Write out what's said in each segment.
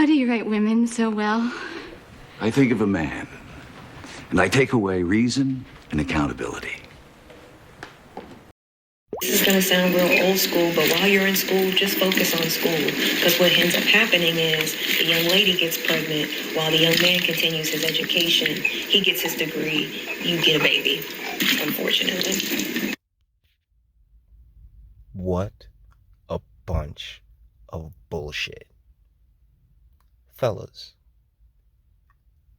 How do you write women so well? I think of a man, and I take away reason and accountability. This is going to sound real old school, but while you're in school, just focus on school. Because what ends up happening is the young lady gets pregnant while the young man continues his education. He gets his degree. You get a baby, unfortunately. What a bunch of bullshit. Fellas,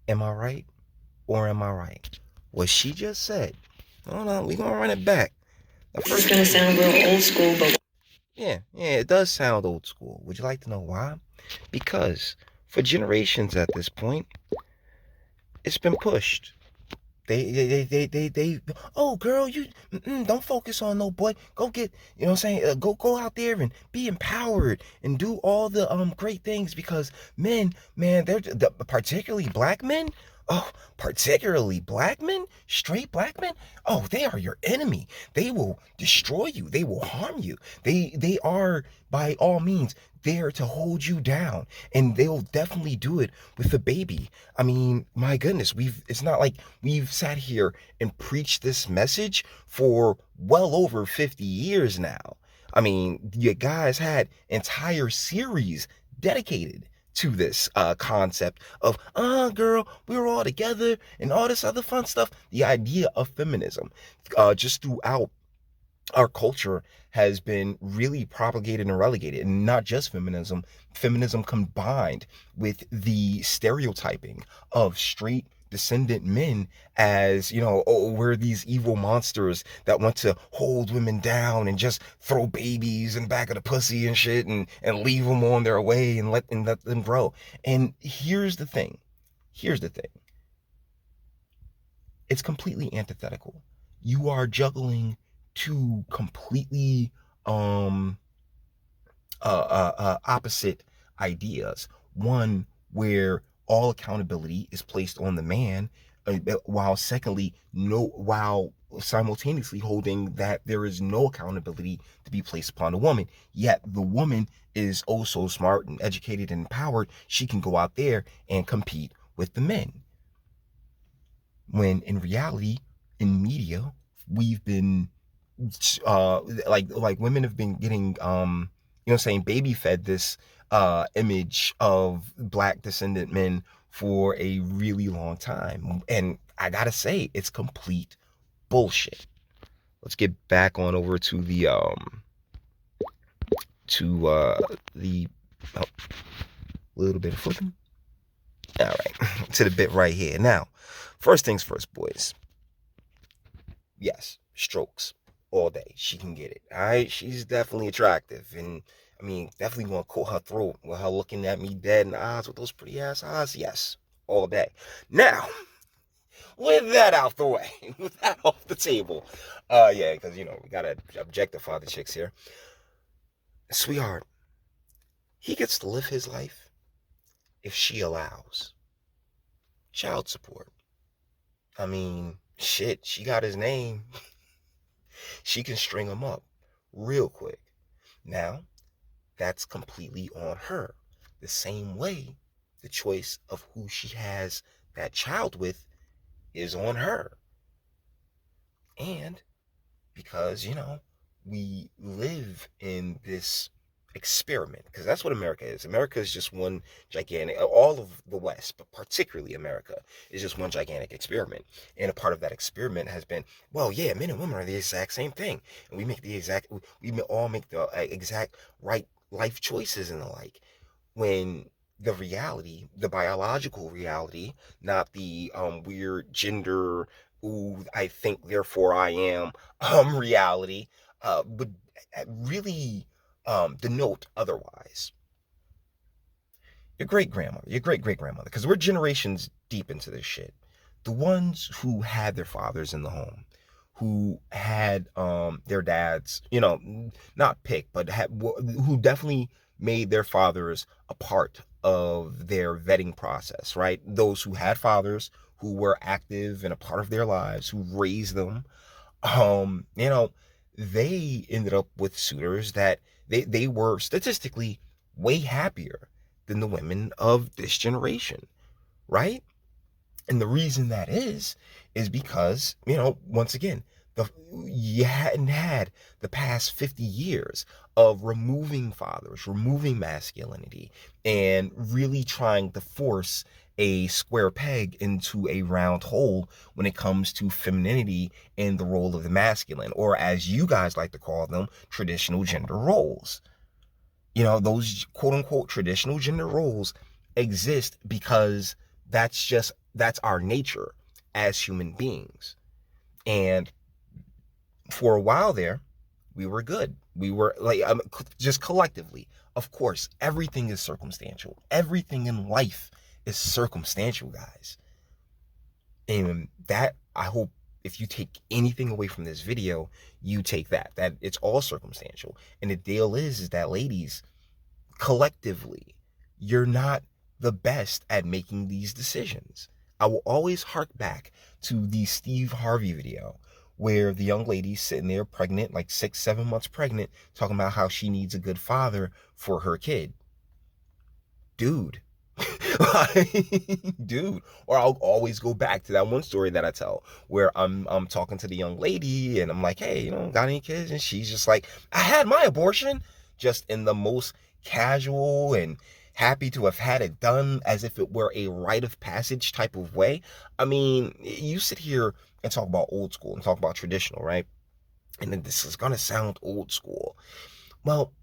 am I right or am I right? What she just said. Hold on, we're going to run it back. This is going to sound real old school, but... Yeah, it does sound old school. Would you like to know why? Because for generations at this point, it's been pushed. They oh girl, you don't focus on no boy. Go get, you know what I'm saying? Go out there and be empowered and do all the great things, because men, man, they're particularly black men. Oh, particularly black men, straight black men. Oh, they are your enemy. They will destroy you. They will harm you. They are by all means there to hold you down, and they'll definitely do it with the baby. I mean, my goodness, it's not like we've sat here and preached this message for well over 50 years now. I mean, you guys had entire series dedicated to this concept of, girl, we were all together and all this other fun stuff. The idea of feminism just throughout our culture has been really propagated and relegated, and not just feminism combined with the stereotyping of straight descendant men as, you know, oh, we're these evil monsters that want to hold women down and just throw babies in the back of the pussy and shit, and leave them on their way and let them grow. And here's the thing. It's completely antithetical. You are juggling two completely opposite ideas. One where all accountability is placed on the man, while simultaneously holding that there is no accountability to be placed upon the woman. Yet the woman is oh so smart and educated and empowered. She can go out there and compete with the men. When in reality, in media, we've been like women have been getting baby fed this image of black descendant men for a really long time, and I gotta say, it's complete bullshit. Let's get back on over to the little bit of flipping. All right, to the bit right here. Now, first things first, boys. Yes, strokes all day. She can get it. All right, she's definitely attractive, and I mean, definitely want to cut her throat with her looking at me dead in the eyes with those pretty ass eyes. Yes, all day. Now, with that out the way, with that off the table, yeah, because, you know, we gotta objectify the chicks here. Sweetheart, he gets to live his life if she allows. Child support. I mean, shit, she got his name. She can string him up real quick. Now, that's completely on her. The same way the choice of who she has that child with is on her. And because, you know, we live in this experiment, because that's what America is. America is just one gigantic, all of the West, but particularly America, is just one gigantic experiment. And a part of that experiment has been, well, yeah, men and women are the exact same thing, and we all make the exact right life choices and the like. When the reality, the biological reality, not the weird gender, ooh, I think therefore I am reality, would really denote otherwise. Your great grandmother, because we're generations deep into this shit. The ones who had their fathers in the home, who had their dads, you know, not picked, but who definitely made their fathers a part of their vetting process, right? Those who had fathers who were active and a part of their lives, who raised them, you know, they ended up with suitors that they were statistically way happier than the women of this generation, right? And the reason that is because, once again, you hadn't had the past 50 years of removing fathers, removing masculinity, and really trying to force a square peg into a round hole when it comes to femininity and the role of the masculine, or as you guys like to call them, traditional gender roles. Those quote unquote traditional gender roles exist because that's our nature as human beings. And for a while there, we were good. We were like, just collectively. Of course, everything is circumstantial. Everything in life is circumstantial, guys. And that, I hope, if you take anything away from this video, you take that it's all circumstantial. And the deal is that, ladies, collectively, you're not the best at making these decisions. I will always hark back to the Steve Harvey video where the young lady's sitting there pregnant, like 6, 7 months pregnant, talking about how she needs a good father for her kid. Dude. Dude. Or I'll always go back to that one story that I tell where I'm talking to the young lady and I'm like, hey, got any kids? And she's just like, I had my abortion, just in the most casual and happy to have had it done, as if it were a rite of passage type of way. I mean, you sit here and talk about old school and talk about traditional, right? And then this is gonna sound old school. Well,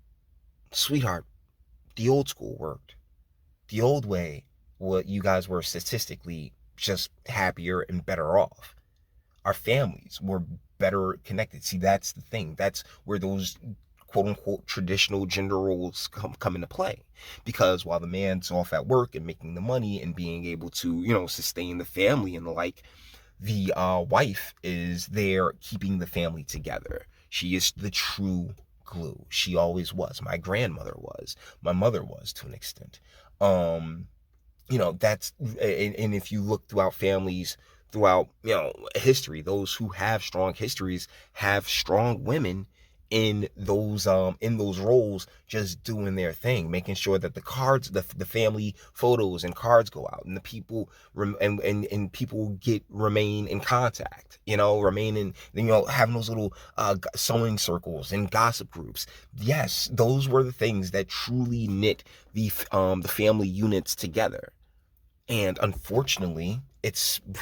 sweetheart, the old school worked. The old way, what you guys were statistically just happier and better off. Our families were better connected. See, that's the thing. That's where those quote unquote traditional gender roles come into play. Because while the man's off at work and making the money and being able to, sustain the family and the like, the wife is there keeping the family together. She is the true glue. She always was. My grandmother was. My mother was, to an extent. That's, and if you look throughout families, throughout, history, those who have strong histories have strong women in those roles, just doing their thing, making sure that the cards, the family photos and cards go out, and the people and people remain in contact, remain in, having those little sewing circles and gossip groups. Yes, those were the things that truly knit the family units together. And unfortunately,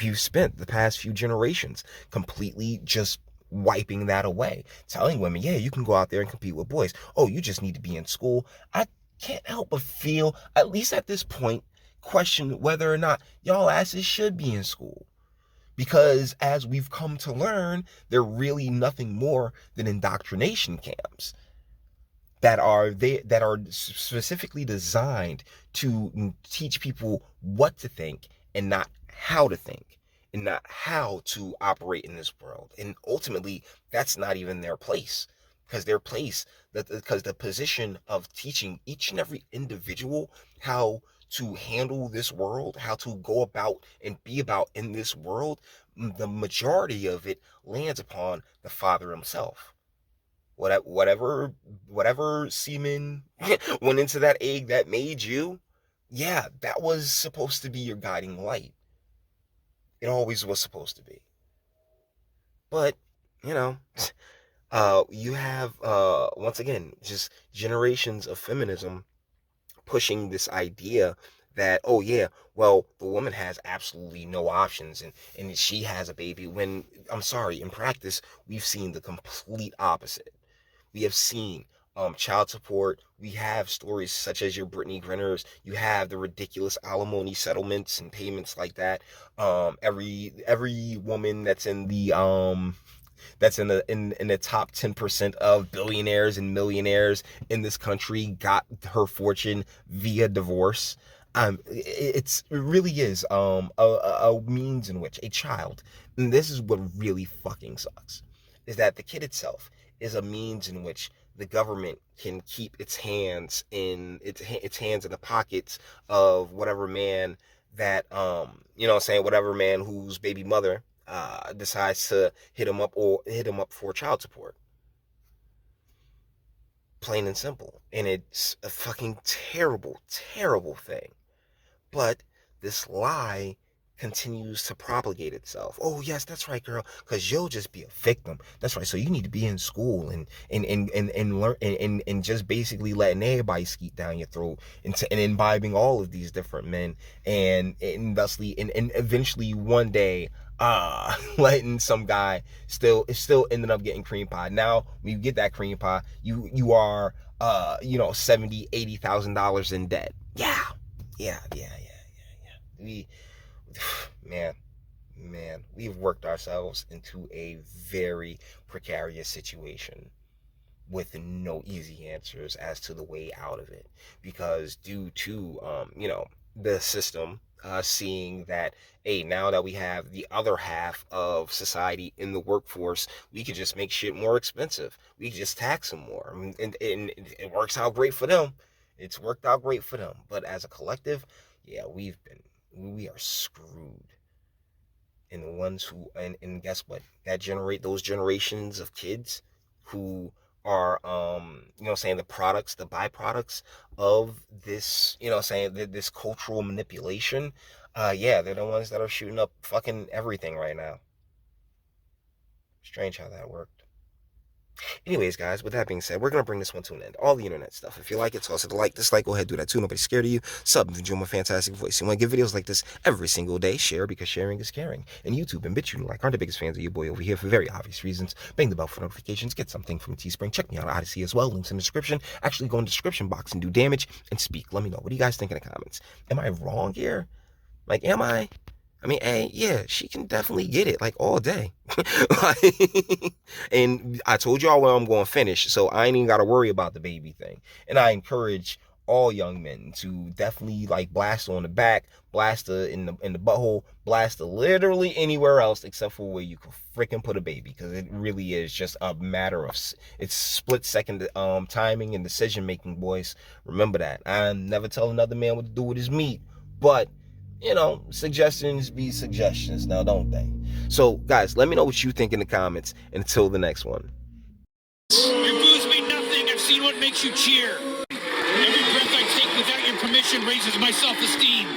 we've spent the past few generations completely just wiping that away, telling women, yeah, you can go out there and compete with boys. Oh, you just need to be in school. I can't help but feel, at least at this point, question whether or not y'all asses should be in school. Because as we've come to learn, they're really nothing more than indoctrination camps that are specifically designed to teach people what to think and not how to think, and not how to operate in this world. And ultimately, that's not even their place, because the position of teaching each and every individual how to handle this world, how to go about and be about in this world, the majority of it lands upon the father himself. Whatever semen went into that egg that made you, yeah, that was supposed to be your guiding light. It always was supposed to be. But, you know, you have, once again, just generations of feminism pushing this idea that, oh yeah, well, the woman has absolutely no options, and she has a baby, when, I'm sorry, in practice, we've seen the complete opposite. We have seen child support. We have stories such as your Brittany Grinners. You have the ridiculous alimony settlements and payments like that. Every woman that's in the in the top 10% of billionaires and millionaires in this country got her fortune via divorce. It really is a means in which a child, and this is what really fucking sucks, is that the kid itself is a means in which the government can keep its hands in the pockets of whatever man that whatever man whose baby mother decides to hit him up for child support. Plain and simple. And it's a fucking terrible, terrible thing. But this lie continues to propagate itself. Oh yes, that's right, girl, because you'll just be a victim. That's right. So you need to be in school and learn and just basically letting everybody skeet down your throat and imbibing all of these different men and thusly and eventually one day letting some guy still ended up getting cream pie. Now when you get that cream pie, you are $70,000-$80,000 in debt. Yeah. We, man, we've worked ourselves into a very precarious situation with no easy answers as to the way out of it, because due to the system seeing that, hey, now that we have the other half of society in the workforce, we could just make shit more expensive. We could just tax them more. I mean, and it works out great for them. It's worked out great for them. But as a collective, yeah, we are screwed. And the ones who, and guess what? That generate those generations of kids who are, the products, the byproducts of this, this cultural manipulation. Yeah, they're the ones that are shooting up fucking everything right now. Strange how that worked. Anyways, guys, with that being said, we're going to bring this one to an end. All the internet stuff. If you like it, toss it a like, dislike, go ahead, do that too. Nobody's scared of you. Sub if you enjoy my fantastic voice. You want to get videos like this every single day? Share, because sharing is caring. And YouTube and Bitchute aren't the biggest fans of your boy over here for very obvious reasons. Bang the bell for notifications. Get something from Teespring. Check me out on Odyssey as well. Links in the description. Actually, go in the description box and do damage and speak. Let me know. What do you guys think in the comments? Am I wrong here? Like, am I? I mean, hey, yeah, she can definitely get it, like, all day. And I told y'all where I'm going to finish, so I ain't even got to worry about the baby thing. And I encourage all young men to definitely, like, blast her on the back, blast her in the butthole, blast her literally anywhere else except for where you can freaking put a baby, because it really is just a matter of, it's split-second timing and decision-making, boys. Remember that. I never tell another man what to do with his meat, but suggestions be suggestions now, don't they? So, guys, let me know what you think in the comments. Until the next one. Your booze mean nothing. I've seen what makes you cheer. Every breath I take without your permission raises my self-esteem.